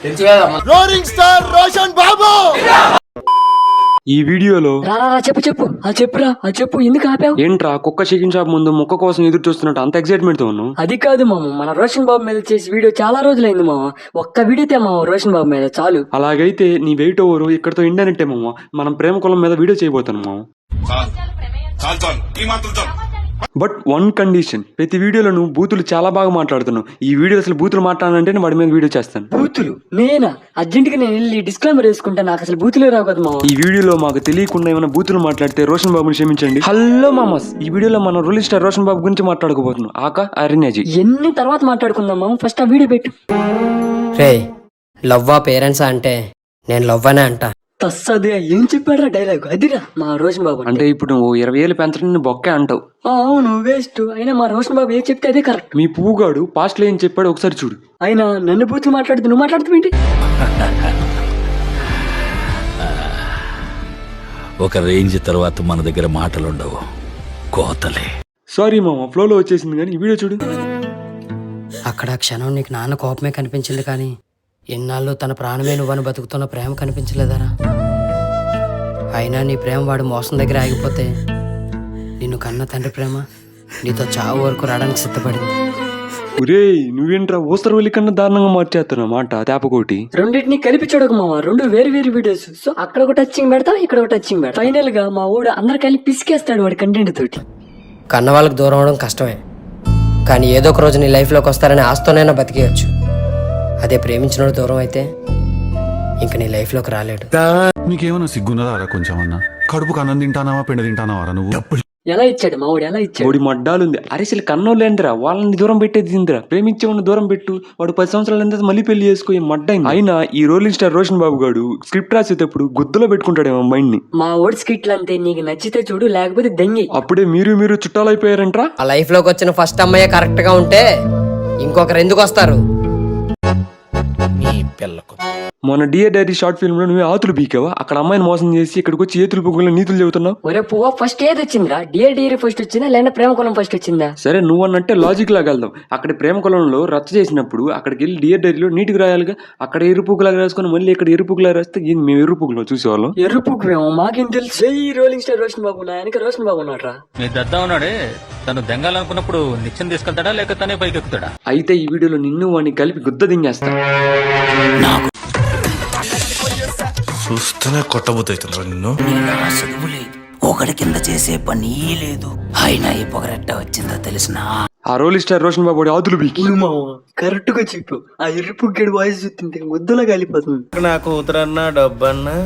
Rolling star Roshan బాబు ఈ వీడియోలో చెప్పు ఎందుకు ఆపావు? ఏంట్రా కుక్క చికెన్ షాప్ ముందు ముక్క కోసం ఎదురు చూస్తున్నట్టు అంత ఎక్సైట్మెంట్ తో ఉన్నావు? అది కాదు మామ, మన రోషన్ బాబు మీద చేసి వీడియో చాలా రోజులైంది మామ. ఒక్క వీడియో మామ రోషన్ బాబు మీద చాలు. అలాగైతే నీ వెయిట్ ఓవర్ ఇక్కడతో ఇండనెట్టే మామ. మనం ప్రేమ కులం మీద వీడియో చేయబోతున్నాం మామ. బట్ వన్ కండిషన్, ప్రతి వీడియోలో నువ్వు బూతులు చాలా బాగా మాట్లాడుతున్నావు. ఈ వీడియో అసలు బూతులు మాట్లాడాలంటే వాడి మీద వీడియో చేస్తాను. బూతులు నేనా? అర్జెంట్ గా నేను వెళ్ళి డిస్క్లైమర్ వేసుకుంటా, నాకు అసలు బూతులే రావు కదా మామ. ఈ వీడియోలో మాకు తెలియకుండా ఏమైనా బూతులు మాట్లాడితే రోషన్ బాబుని క్షమించండి. హలో మామస్, ఈ వీడియోలో మనం రోలింగ్ స్టార్ రోషన్ బాబు గురించి మాట్లాడుకోబోతున్నాం. ఆక అరణ్యజీ ఎన్ని తర్వాత మాట్లాడుకుందాం మామ, ఫస్ట్ ఆ వీడియో పెట్టు. రే లవ్వా పేరెంట్సా అంటే నేను లవ్వనే అంట. తస్సదిగా ఏం చెప్పాడ్రా డైలాగ్? అదిరా మా రోషన్ బాబు అంటే ఇప్పుడు నువ్వు 20,000 పెంచడం బొక్కే అంటావు. అవును వేస్ట్. అయినా మా రోషన్ బాబు ఏం చెప్తే అదే కరెక్ట్. మీ పువ్వుగాడు పాస్ట్ లో ఏం చెప్పాడు ఒకసారి చూడు. అయినా నన్ను బూతులు మాట్లాడుతూ నువ్వు మాట్లాడుతావేంటి? ఒక రేంజ్ తర్వాత మన దగ్గర మాటలుండవు, కోతలే. సారీ మామ, ఫ్లోలో వచ్చేసింది. కానీ ఈ వీడియో చూడు. అక్కడ క్షణం నీకు నాన్న కోపమే కనిపించింది, కానీ ఎన్నాళ్ళు తన ప్రాణమే నువ్వని బతుకుతున్న ప్రేమ కనిపించలేదరా? అయినా నీ ప్రేమ వాడు మోసం దగ్గర ఆగిపోతే నిన్ను కన్న తండ్రి ప్రేమ నీతో చావు వరకు రావడానికి సిద్ధపడింది. ఒరే నువ్వేంట్రా ఊసరవల్లి కన్నా దారుణంగా మార్చేస్తున్నా మాట తేపకోటి. రెండింటిని కలిపి చూడకు మామ, రెండు వేరు వేరు వీడియోస్. సో అక్కడ ఒక టచింగ్ పెడతా, ఇక్కడ ఒక టచింగ్ పెడతా. ఫైనల్ గా మా ఊడు అందరు కలిపి పిసికేస్తాడు వాడి కంటెంట్ తోటి. కన్న వాళ్ళకి దూరం అవడం కష్టమే, కానీ ఏదో ఒక రోజు నీ లైఫ్లోకి వస్తారని ఆస్తోనైనా బతికేయచ్చు. అదే ప్రేమించినోడు దూరం అయితే ఇంక నీ లైఫ్లోకి రాలేడు. నీకేమన్నా సిగ్గున్నదారా కొంచెమన్నా? కడుపుకు అన్నం తింటానావా పెండ తింటానావారా నువ్వు? ఎలా ఇచ్చాడు మా ఊడు, ఎలా ఇచ్చాడు? వాడి మడ్డాలుంది. అరిసెలు కన్నోళ్ళేందిరా, వాళ్ళని దూరం పెట్టేది తిందిరా. ప్రేమించే వాడిని దూరం పెట్టు. వాడు 10 సంవత్సరాలు మళ్ళీ పెళ్లి చేసుకో మడ్డైంది. అయినా ఈ రోలింగ్ స్టార్ రోషన్ బాబు గాడు స్క్రిప్ట్ రాసేటప్పుడు గుద్దలో పెట్టుకుంటాడేమో మైండ్ ని. మా ఊడి స్కిట్లు అంతే, నీకు నచ్చితే చూడు, లేకపోతే దెంగి. అప్పుడే మీరు చుట్టాలైపోయారంట్రా. ఆ లైఫ్లోకి వచ్చిన ఫస్ట్ అమ్మాయి కరెక్ట్ గా ఉంటే ఇంకొకరు ఎందుకు వస్తారు? మొన్న డియర్ డైరీ షార్ట్ ఫిల్మ్ లో నువ్వే ఆతులు బీకావా? అక్కడ అమ్మాయిని మోసం చేసి ఇక్కడికి వచ్చి ఏతులు పొగ్గుల నీతులు చెబుతున్నావు. ఒరే పువ్వా, ఫస్ట్ ఏది వచ్చిందిరా? డియర్ డియర్ ఫస్ట్ వచ్చిందా లేదా ప్రేమ కులం ఫస్ట్ వచ్చిందా? సరే నువ్వన్నంటే లాజిక్ లాగా వెళ్దాం. అక్కడ ప్రేమ కులంలో రచ్చ చేసినప్పుడు అక్కడికి వెళ్ళి డియర్ డైరీలో నీటికి రాయాలిగా. అక్కడ ఎరుపుకులాగా రాసుకొని మళ్ళీ ఇక్కడ ఎరుపుకులాగా రాస్తే మేము ఎరుపుకులో చూసేవాళ్ళం. ఎరుపుకు మాకేం తెలుసు? ఈ రోలింగ్ స్టార్ రోషన్ బాబు నా వెనక రోషన్ బాబు ఉన్నాడు. మీ దద్దా ఉన్నాడే, తను దెంగాలనుకున్నప్పుడు నిత్యం తీసుకెళ్తాడా లేక తనే పైకి ఎక్కుతాడా? అయితే ఈ వీడియోలో నిన్ను వాడిని కలిపి గుద్ద దింగేస్తా. చూస్తేనే కొట్టబోతున్నా నిన్ను. చదువు లేదు, ఒకటి కింద చేసే పని లేదు, అయినా ఈ పొగరెట్ట వచ్చిందో తెలిసిన. ఆ రోలింగ్ స్టార్ రోషన్ బాబు ఆతులు బీకి. కరెక్ట్ గా చెప్పు. ఆ ఎరుపు గడి వాయిస్ చూస్తుంటే ముద్దులా కలిపోతుంది. నా కూతురన్నా డబ్బన్నా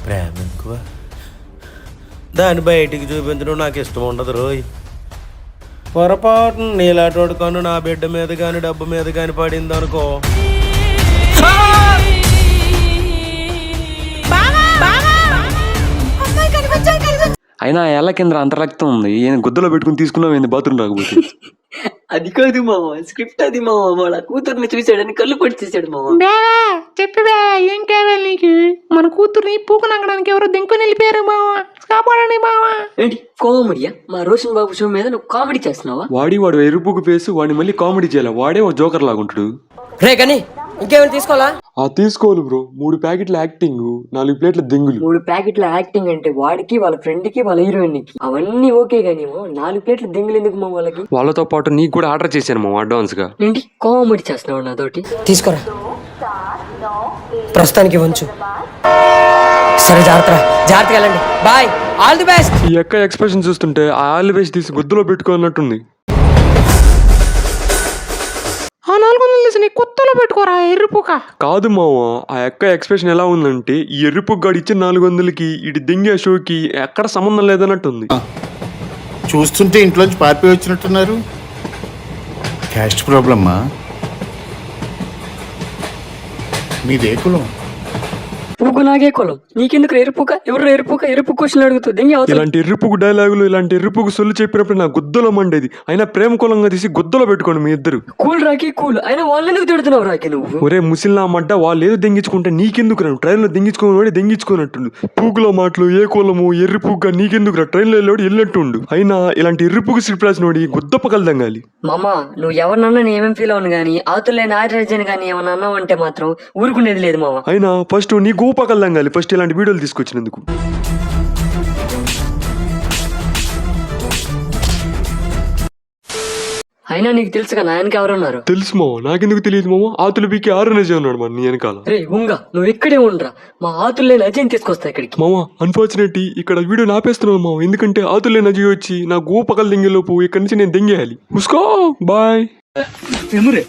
ప్రేమ ఎక్కువ, దాన్ని బయటికి చూపించడం నాకు ఇష్టం ఉండదు రోయ్. పొరపాటున నీలాటోడుకొని నా బిడ్డ మీద కానీ డబ్బు మీద కానీ పడింది అనుకో, అయినా ఎల్ల కింద అంత రక్తం ఉంది. ఏం గుద్దలో పెట్టుకుని తీసుకున్నావు బాత్రూమ్ రాకపోతే? అది కాదు మామ, స్క్రిప్ట్ అది మామ. వాళ్ళ కూతుర్ని చూసాడని కళ్ళు పొడి చేశాడు మామ. చెప్పి ఏం కావాలి నీకు? మన కూతుర్ని పూకు నంగడానికి ఎవరో దింకొని వెళ్ళిపోయారు మావా, కాపాడండి మావా. ఏంటి కామెడీయా? మా రోషన్ బాబు షో మీద నువ్వు కామెడీ చేస్తున్నావా? వాడు ఎరుపుకు పేసు వాడిని మళ్ళీ కామెడీ చేయాలి. వాడే ఓ జోకర్ లాగుంటాడు. రే కానీ ఇంకేమైనా తీసుకోవాలా? తీసుకోవాలి బ్రో. 3 ప్యాకెట్ల యాక్టింగ్, 4 ప్లేట్ల దెంగులు. 3 ప్యాకెట్ల యాక్టింగ్ అంటే వాడికి, వాళ్ళ ఫ్రెండ్ కి, వాళ్ళ హీరోయిన్ కి అవన్నీ ఓకే గానీ 4 ప్లేట్ల దెంగులు ఎందుకు మా వాళ్ళకి? వాళ్ళతో పాటు నీకు కూడా ఆర్డర్ చేశాను మా అడ్వాన్స్ గా. ఏంటి కామెడీ చేస్తున్నావు నాతోటి? తీసుకోరా, ప్రస్తుతానికి వంచు. సరే జాగ్రత్తగా వెళ్ళండి, బాయ్, ఆల్ ది బెస్ట్. ఈ యొక్క ఎక్స్ప్రెషన్ చూస్తుంటే ఆ ఆల్ ది బెస్ట్ తీసి గుద్దలో పెట్టుకున్నట్టుంది. ఆ 400 తీసి నీ కొత్తలో పెట్టుకోరా ఎరుపుక. కాదు మావ, ఆ యొక్క ఎక్స్ప్రెషన్ ఎలా ఉందంటే ఈ ఎరుపు గాడి ఇచ్చే 400కి ఇటు దెంగే షోకి ఎక్కడ సంబంధం లేదన్నట్టుంది. చూస్తుంటే ఇంట్లోంచి పారిపోయి వచ్చినట్టున్నారు. క్యాస్ట్ ప్రాబ్లమ్మా? మీదే కులం? పూకు నాగే కులం నీకెందుకు ఎరుపుక ఎవరు ఎరుపు క్వశ్చన్ అడుగుతూ దెంగి అవతల ఇలాంటి ఎర్రిపుకు డైలాగులు ఇలాంటి ఎర్రిపుకు సొల్లు చెప్పినప్పుడు నా గుద్దలో మండేది. అయినా ప్రేమ కులంగా తీసి గుద్దలో పెట్టుకోండి మీ ఇద్దరు. కూల్ రాకి కూల్ అయినా వాళ్ళెందుకు తిడుతున్నావు రాకి నువ్వు? ఒరే ముసిల్లా మడ్డ, వాళ్ళు ఏదో దెంగించుకుంటే నీకెందుకు రా? ట్రైన్ లో దెంగించుకోని దెంగించుకోనట్టుండు. పూకులో మాటలు ఏ కులము ఎర్రి పూక నీకెందుకు రా? ట్రైన్ లో వెళ్ళాడు వెళ్ళట్టుండు. అయినా ఇలాంటి ఎర్రిపుకు స్క్రిప్ట్ రాసినోడి గుద్ద పగలదంగాలి. మామ నువ్వు ఎవరినన్నా ఏమేం ఫీల్ అవును గానీ ఆతులేని ఆర్యజన్ గానీ ఏమన్నా అన్నావు అంటే మాత్రం ఊరుకునేది లేదు మామ. అయినా ఫస్ట్ నీ గో పగలదంగాలి ఫస్ట్ ఇలాంటి వీడియోలు తీసుకొచ్చినందుకు. అయినా నీకు తెలుసుగా నా వెనక ఎవరున్నారు? తెలుసు మామ, నాకెందుకు తెలియదు మామ. ఆతులు పీకి ఆరునజే ఉన్నాడు మన నీ వెనకాల. రే ఉంగా నువ్వు ఇక్కడే ఉండరా, మా ఆతులేని అజయ్ తీసుకొస్తా ఇక్కడికి. మామ అన్ఫార్చునేట్ ఇక్కడ వీడియో ఆపేస్తున్నాను మామ, ఎందుకంటే ఆతులే నజీ వచ్చి నా గో పగల దెంగేలోపు ఇక్కడి నుంచి నేను దెంగేయాలి. ఉస్కో బాయ్. ఎమురే